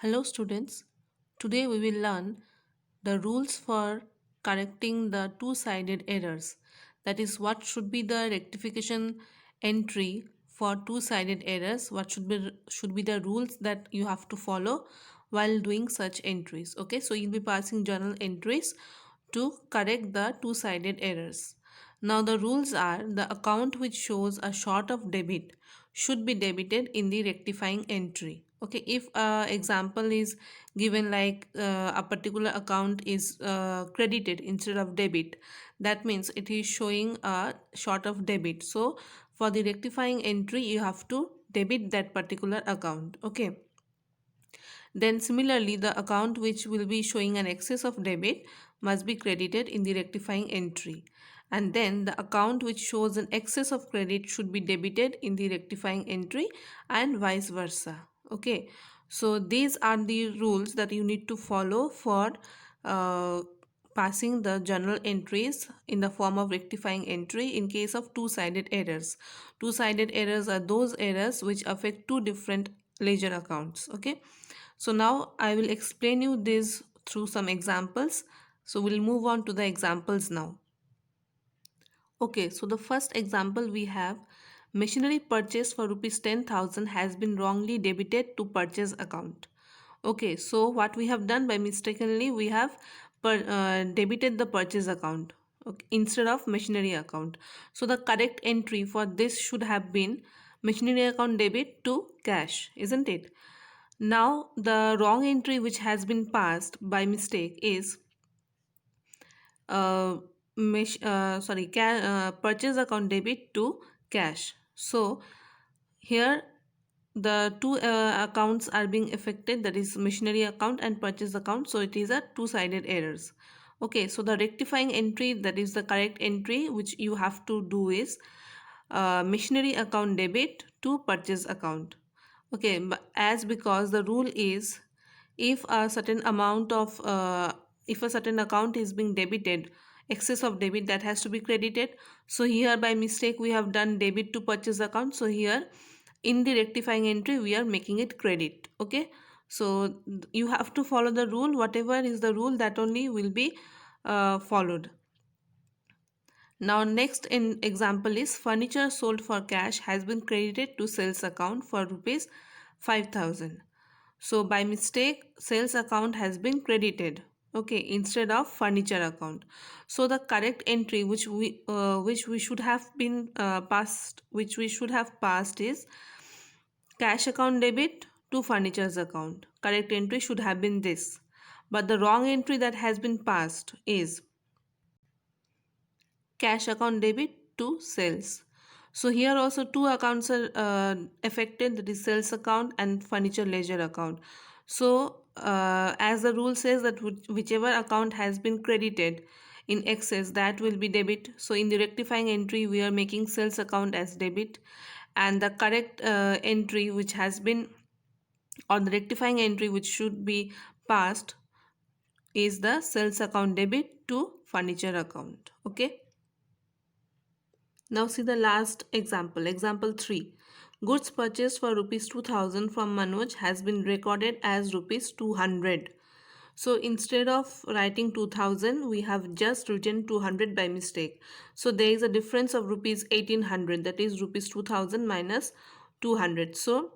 Hello students, today we will learn the rules for correcting the two-sided errors. That is, what should be the rectification entry for two-sided errors, what should be the rules that you have to follow while doing such entries. Okay, so you'll be passing journal entries to correct the two-sided errors. Now the rules are: the account which shows a short of debit should be debited in the rectifying entry. Okay, if example is given like a particular account is credited instead of debit, that means it is showing a short of debit. So for the rectifying entry you have to debit that particular account. Okay, then similarly, the account which will be showing an excess of debit must be credited in the rectifying entry. And then the account which shows an excess of credit should be debited in the rectifying entry and vice versa. Okay, so these are the rules that you need to follow for uh, passing the journal entries in the form of rectifying entry in case of two-sided errors. Two-sided errors are those errors which affect two different ledger accounts. Okay, so now I will explain you this through some examples. So we'll move on to the examples now. Okay, so the first example we have: machinery purchased for rupees 10,000 has been wrongly debited to purchase account. Okay, so what we have done, by mistakenly we have debited the purchase account, okay, instead of machinery account. So the correct entry for this should have been machinery account debit to cash, isn't it? Now the wrong entry which has been passed by mistake is uh, purchase account debit to cash. So here the two accounts are being affected, that is machinery account and purchase account. So it is a two-sided errors. Okay, so the rectifying entry, that is the correct entry which you have to do, is machinery account debit to purchase account. Okay, but as because the rule is, if a certain amount of if a certain account is being debited, excess of debit, that has to be credited. So here by mistake we have done debit to purchase account, so here in the rectifying entry we are making it credit. Okay, so you have to follow the rule, whatever is the rule that only will be followed. Now next in example is: furniture sold for cash has been credited to sales account for rupees 5,000. So by mistake sales account has been credited, okay, instead of furniture account. So the correct entry which we should have been passed which we should have passed is cash account debit to furniture's account. Correct entry should have been this. But the wrong entry that has been passed is cash account debit to sales. So here also two accounts are affected, that is sales account and furniture ledger account. So as the rule says that whichever account has been credited in excess, that will be debit. So in the rectifying entry we are making sales account as debit, and the correct entry which has been, or the rectifying entry which should be passed, is the sales account debit to furniture account. Okay, now see the last example, example 3. Goods purchased for rupees 2000 from Manoj has been recorded as rupees 200. So instead of writing 2000, we have just written 200 by mistake. So there is a difference of rupees 1800, that is rupees 2000 minus 200. So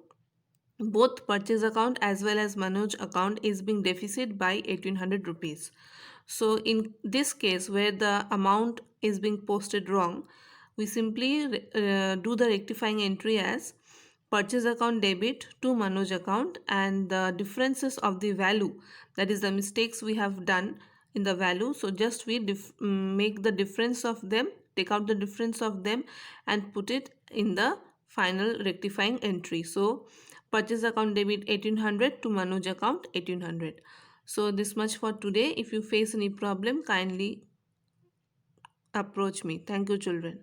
both purchase account as well as Manoj account is being deficit by 1800 rupees. So in this case where the amount is being posted wrong, we simply do the rectifying entry as purchase account debit to Manoj account, and the differences of the value, that is the mistakes we have done in the value, so just we make the difference of them, take out the difference of them and put it in the final rectifying entry. So purchase account debit 1800 to Manoj account 1800. So this much for today. If you face any problem, kindly approach me. Thank you, children.